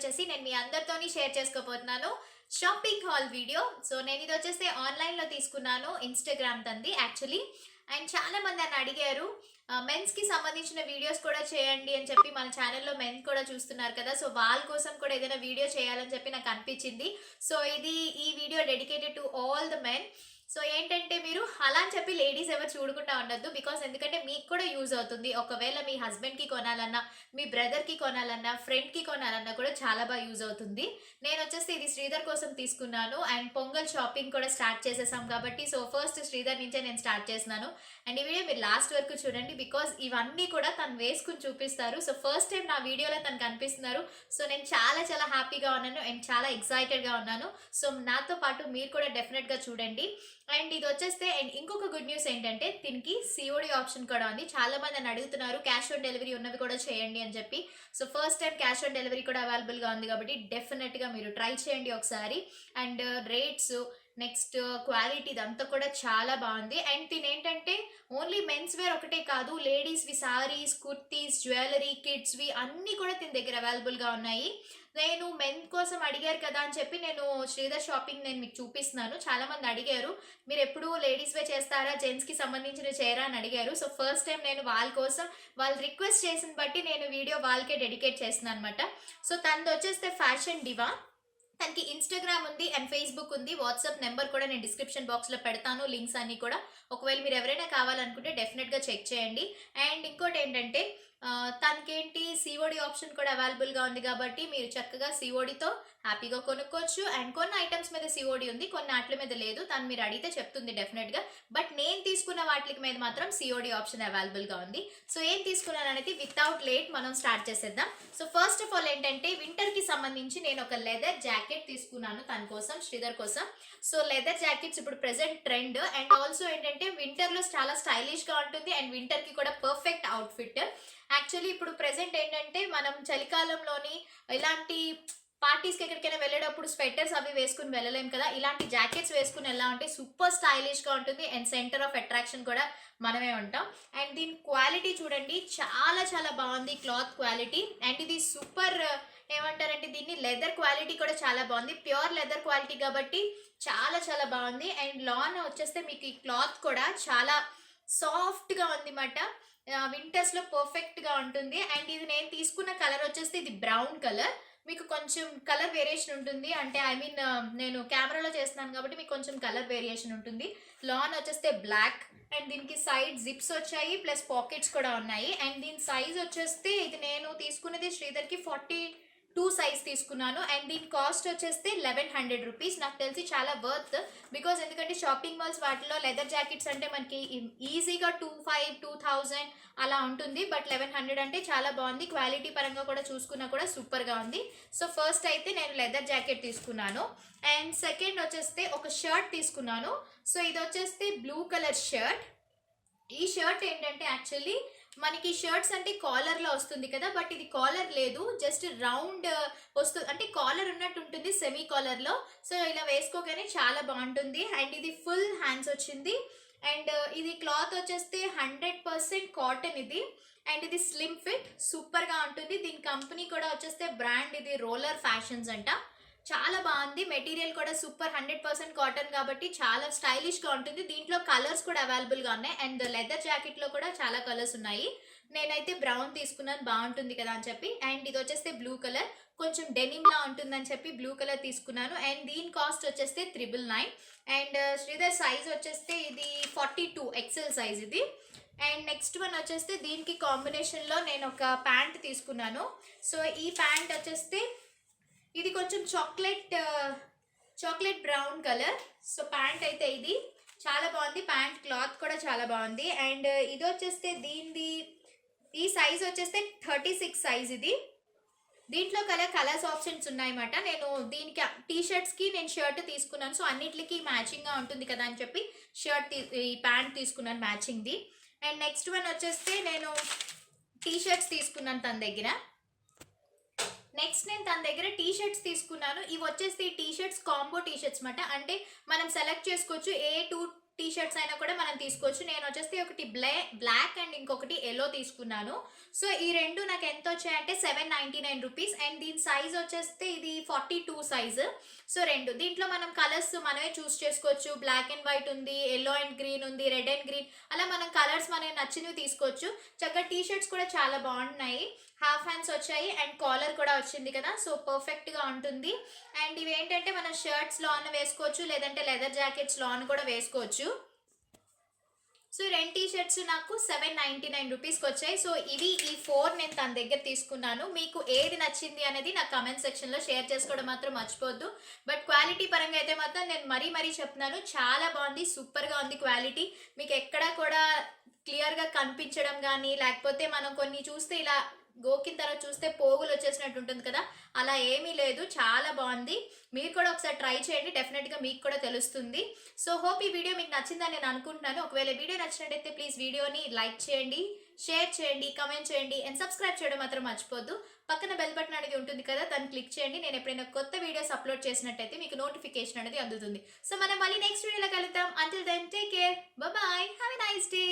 వచ్చేసి నేను మీ అందరితోని షేర్ చేసుకోబోతున్నాను షాపింగ్ హాల్ వీడియో. సో నేను ఇది వచ్చేసి ఆన్లైన్లో తీసుకున్నాను, ఇన్స్టాగ్రామ్ తంది యాక్చువల్లీ. అండ్ చాలా మంది నన్ను అడిగారు మెన్స్ కి సంబంధించిన వీడియోస్ కూడా చేయండి అని చెప్పి. మన ఛానల్లో మెన్ కూడా చూస్తున్నారు కదా, సో వాళ్ళ కోసం కూడా ఏదైనా వీడియో చేయాలని చెప్పి నాకు అనిపించింది. సో ఈ video dedicated to all the men. So ఏంటంటే మీరు అలా అని చెప్పి లేడీస్ ఎవరు చూడకుండా ఉండద్దు, బికాస్ ఎందుకంటే మీకు కూడా యూజ్ అవుతుంది. ఒకవేళ మీ హస్బెండ్కి కొనాలన్నా, మీ బ్రదర్కి కొనాలన్నా, ఫ్రెండ్కి కొనాలన్నా కూడా చాలా బాగా యూజ్ అవుతుంది. నేను వచ్చేసి ఇది శ్రీధర్ కోసం తీసుకున్నాను. అండ్ పొంగల్ షాపింగ్ కూడా స్టార్ట్ చేసేసాం కాబట్టి సో ఫస్ట్ శ్రీధర్ నుంచే నేను స్టార్ట్ చేస్తున్నాను. అండ్ ఈ వీడియో మీరు లాస్ట్ వరకు చూడండి, బికాస్ ఇవన్నీ కూడా తను వేసుకుని చూపిస్తారు. సో ఫస్ట్ టైం నా వీడియోలో తను కనిపిస్తున్నారు. సో నేను చాలా చాలా హ్యాపీగా ఉన్నాను అండ్ చాలా ఎక్సైటెడ్గా ఉన్నాను. సో నాతో పాటు మీరు కూడా డెఫినెట్గా చూడండి. అండ్ ఇది వచ్చేస్తే అండ్ ఇంకొక గుడ్ న్యూస్ ఏంటంటే దీనికి సిఓడి ఆప్షన్ కూడా ఉంది. చాలా మంది నన్ను అడుగుతున్నారు క్యాష్ ఆన్ డెలివరీ ఉన్నవి కూడా చేయండి అని చెప్పి. So first time cash on delivery కూడా అవైలబుల్గా ఉంది కాబట్టి డెఫినెట్గా మీరు ట్రై చేయండి ఒకసారి. అండ్ రేట్స్, నెక్స్ట్ క్వాలిటీ ఇదంతా కూడా చాలా బాగుంది. అండ్ దీని ఏంటంటే ఓన్లీ మెన్స్ వేర్ ఒకటే కాదు, లేడీస్వి సారీస్, కుర్తీస్, జ్యువెలరీ, కిడ్స్వి అన్నీ కూడా దీని దగ్గర అవైలబుల్గా ఉన్నాయి. నేను మెన్ కోసం అడిగారు కదా అని చెప్పి నేను శ్రీధర్ షాపింగ్ నేను మీకు చూపిస్తున్నాను. చాలా మంది అడిగారు మీరు ఎప్పుడు లేడీస్ వే చేస్తారా, జెంట్స్ కి సంబంధించిన చేయరా అని అడిగారు. సో ఫస్ట్ టైం నేను వాళ్ళ కోసం వాళ్ళు రిక్వెస్ట్ చేసిన బట్టి నేను వీడియో వాళ్ళకే డెడికేట్ చేస్తున్నాను అనమాట. సో తనది వచ్చేస్తే ఫ్యాషన్ డివా. తనకి ఇన్స్టాగ్రామ్ ఉంది అండ్ ఫేస్బుక్ ఉంది. వాట్సాప్ నెంబర్ కూడా నేను డిస్క్రిప్షన్ బాక్స్లో పెడతాను, లింక్స్ అన్ని కూడా. ఒకవేళ మీరు ఎవరైనా కావాలనుకుంటే డెఫినెట్గా చెక్ చేయండి. అండ్ ఇంకోటి ఏంటంటే తనకేంటి సిఓడి ఆప్షన్ కూడా అవైలబుల్గా ఉంది కాబట్టి మీరు చక్కగా సిఓడితో హ్యాపీగా కొనుక్కోవచ్చు. అండ్ కొన్ని ఐటమ్స్ మీద సిఓడి ఉంది, కొన్ని వాటి మీద లేదు. తను మీరు అడిగితే చెప్తుంది డెఫినెట్గా. బట్ నేను తీసుకున్న వాటి మీద మాత్రం సిఓడి ఆప్షన్ అవైలబుల్గా ఉంది. సో ఏం తీసుకున్నాను అనేది వితౌట్ లేట్ మనం స్టార్ట్ చేసేద్దాం. సో ఫస్ట్ ఆఫ్ ఆల్ ఏంటంటే వింటర్కి సంబంధించి నేను ఒక లెదర్ జాకెట్ తీసుకున్నాను తన కోసం, శ్రీధర్ కోసం. సో లెదర్ జాకెట్స్ ఇప్పుడు ప్రెసెంట్ ట్రెండ్. అండ్ ఆల్సో ఏంటంటే వింటర్లో చాలా స్టైలిష్గా ఉంటుంది అండ్ వింటర్కి కూడా పర్ఫెక్ట్ అవుట్ఫిట్. యాక్చువల్లీ ఇప్పుడు ప్రెసెంట్ ఏంటంటే మనం చలికాలంలోని ఇలాంటి పార్టీస్కి ఎక్కడికైనా వెళ్ళేటప్పుడు స్వెటర్స్ అవి వేసుకుని వెళ్ళలేం కదా, ఇలాంటి జాకెట్స్ వేసుకుని ఎలా అంటే సూపర్ స్టైలిష్గా ఉంటుంది అండ్ సెంటర్ ఆఫ్ అట్రాక్షన్ కూడా మనమే ఉంటాం. అండ్ దీని క్వాలిటీ చూడండి, చాలా చాలా బాగుంది క్లాత్ క్వాలిటీ. అండ్ ఇది సూపర్ ఏమంటారంటే దీన్ని లెదర్ క్వాలిటీ కూడా చాలా బాగుంది, ప్యూర్ లెదర్ క్వాలిటీ కాబట్టి చాలా చాలా బాగుంది. అండ్ లాన్ వచ్చేస్తే మీకు ఈ క్లాత్ కూడా చాలా సాఫ్ట్గా ఉంది అన్నమాట, వింటర్స్లో పర్ఫెక్ట్గా ఉంటుంది. అండ్ ఇది నేను తీసుకున్న కలర్ వచ్చేస్తే ఇది బ్రౌన్ కలర్. మీకు కొంచెం కలర్ వేరియేషన్ ఉంటుంది, అంటే ఐ మీన్ నేను కెమెరాలో చేస్తున్నాను కాబట్టి మీకు కొంచెం కలర్ వేరియేషన్ ఉంటుంది. లాన్ వచ్చేస్తే బ్లాక్ అండ్ దీనికి సైడ్ జిప్స్ వచ్చాయి ప్లస్ పాకెట్స్ కూడా ఉన్నాయి. అండ్ దీని సైజ్ వచ్చేస్తే ఇది నేను తీసుకున్నది శ్రీధర్కి 42 సైజ్ తీసుకున్నాను. అండ్ దీని కాస్ట్ వచ్చేస్తే 1100 రూపీస్. నాకు తెలిసి చాలా వర్త్, బికాజ్ ఎందుకంటే షాపింగ్ మాల్స్ వాటిలో లెదర్ జాకెట్స్ అంటే మనకి ఈజీగా 2500-2000 అలా ఉంటుంది. బట్ 1100 అంటే చాలా బాగుంది, క్వాలిటీ పరంగా కూడా చూసుకున్నా కూడా సూపర్గా ఉంది. సో ఫస్ట్ అయితే నేను లెదర్ జాకెట్ తీసుకున్నాను. అండ్ సెకండ్ వచ్చేస్తే ఒక షర్ట్ తీసుకున్నాను. సో ఇది వచ్చేస్తే బ్లూ కలర్ షర్ట్. ఈ షర్ట్ ఏంటంటే యాక్చువల్లీ మనకి షర్ట్స్ అంటే కాలర్లో వస్తుంది కదా, బట్ ఇది కాలర్ లేదు, జస్ట్ రౌండ్ వస్తుంది, అంటే కాలర్ ఉన్నట్టు ఉంటుంది సెమీ కాలర్లో. సో ఇలా వేసుకోగానే చాలా బాగుంటుంది. అండ్ ఇది ఫుల్ హ్యాండ్స్ వచ్చింది. అండ్ ఇది క్లాత్ వచ్చేస్తే 100% కాటన్ ఇది. అండ్ ఇది స్లిమ్ ఫిట్, సూపర్గా ఉంటుంది. దీని కంపెనీ కూడా వచ్చేస్తే బ్రాండ్ ఇది రోలర్ ఫ్యాషన్స్ అంట. చాలా బాగుంది, మెటీరియల్ కూడా సూపర్, 100% కాటన్ కాబట్టి చాలా స్టైలిష్గా ఉంటుంది. దీంట్లో కలర్స్ కూడా అవైలబుల్గా ఉన్నాయి. అండ్ లెదర్ జాకెట్లో కూడా చాలా కలర్స్ ఉన్నాయి. నేనైతే బ్రౌన్ తీసుకున్నాను, బాగుంటుంది కదా అని చెప్పి. అండ్ ఇది వచ్చేస్తే బ్లూ కలర్, కొంచెం డెనిమ్లా ఉంటుందని చెప్పి బ్లూ కలర్ తీసుకున్నాను. అండ్ దీని కాస్ట్ వచ్చేస్తే 999. అండ్ శ్రీధర్ సైజ్ వచ్చేస్తే ఇది 42 ఎక్సెల్ సైజ్ ఇది. అండ్ నెక్స్ట్ వన్ వచ్చేస్తే దీనికి కాంబినేషన్లో నేను ఒక ప్యాంట్ తీసుకున్నాను. సో ఈ ప్యాంట్ వచ్చేస్తే ఇది కొంచెం chocolate brown colour. So pant అయితే ఇది చాలా బాగుంది, ప్యాంట్ క్లాత్ కూడా చాలా బాగుంది. అండ్ ఇది వచ్చేస్తే ఈ సైజ్ వచ్చేస్తే 36 సైజ్ ఇది. దీంట్లో కలర్స్ ఆప్షన్స్ ఉన్నాయన్నమాట. నేను దీనికి టీషర్ట్స్కి నేను షర్ట్ తీసుకున్నాను, సో అన్నిటికీ మ్యాచింగ్గా ఉంటుంది కదా అని చెప్పి ఈ ప్యాంట్ తీసుకున్నాను మ్యాచింగ్ది. అండ్ నెక్స్ట్ వన్ వచ్చేస్తే నేను టీషర్ట్స్ తీసుకున్నాను తన దగ్గర. నెక్స్ట్ నేను తన దగ్గర టీషర్ట్స్ తీసుకున్నాను. ఇవి వచ్చేసి టీషర్ట్స్ కాంబో టీషర్ట్స్ అనమాట, అంటే మనం సెలెక్ట్ చేసుకోవచ్చు. ఏ 2 టీ షర్ట్స్ అయినా కూడా మనం తీసుకోవచ్చు. నేను వచ్చేసి ఒకటి బ్లాక్ అండ్ ఇంకొకటి ఎల్లో తీసుకున్నాను. సో ఈ రెండు నాకు ఎంత వచ్చాయంటే 799 రూపీస్. అండ్ దీని సైజ్ వచ్చేస్తే ఇది 42 సైజ్. సో రెండు దీంట్లో మనం కలర్స్ మనమే చూస్ చేసుకోవచ్చు. బ్లాక్ అండ్ వైట్ ఉంది, ఎల్లో అండ్ గ్రీన్ ఉంది, రెడ్ అండ్ గ్రీన్, అలా మనం కలర్స్ మనకి నచ్చినవి తీసుకోవచ్చు. చక్కగా టీ షర్ట్స్ కూడా చాలా బాగున్నాయి. హాఫ్ హ్యాండ్స్ వచ్చాయి అండ్ కాలర్ కూడా వచ్చింది కదా, సో పర్ఫెక్ట్గా ఉంటుంది. అండ్ ఇవి ఏంటంటే మనం షర్ట్స్ లో అన్న వేసుకోవచ్చు, లేదంటే లెదర్ జాకెట్స్ లో అన్న కూడా వేసుకోవచ్చు. సో రెండు టీ షర్ట్స్ నాకు 799 రూపీస్కి వచ్చాయి. సో ఇవి ఈ 4 నేను తన దగ్గర తీసుకున్నాను. మీకు ఏది నచ్చింది అనేది నా కమెంట్ సెక్షన్లో షేర్ చేసుకోవడం మాత్రం మర్చిపోద్దు. బట్ క్వాలిటీ పరంగా అయితే మాత్రం నేను మరీ చెప్తున్నాను, చాలా బాగుంది, సూపర్గా ఉంది క్వాలిటీ. మీకు ఎక్కడా కూడా క్లియర్గా కనిపించడం కానీ, లేకపోతే మనం కొన్ని చూస్తే ఇలా గోకిన తర్వాత చూస్తే పోగులు వచ్చేసినట్టు ఉంటుంది కదా, అలా ఏమీ లేదు, చాలా బాగుంది. మీరు కూడా ఒకసారి ట్రై చేయండి, డెఫినెట్గా మీకు కూడా తెలుస్తుంది. సో హోప్ ఈ వీడియో మీకు నచ్చిందని నేను అనుకుంటున్నాను. ఒకవేళ వీడియో నచ్చినట్టయితే ప్లీజ్ వీడియోని లైక్ చేయండి, షేర్ చేయండి, కమెంట్ చేయండి అండ్ సబ్స్క్రైబ్ చేయడం మాత్రం మర్చిపోద్దు. పక్కన బెల్ బటన్ అనేది ఉంటుంది కదా, దాన్ని క్లిక్ చేయండి. నేను ఎప్పుడైనా కొత్త వీడియోస్ అప్లోడ్ చేసినట్టయితే మీకు నోటిఫికేషన్ అనేది అందుతుంది. సో మనం మళ్ళీ నెక్స్ట్ వీడియోలో కలుద్దాం. Until then take care, bye, have a nice day.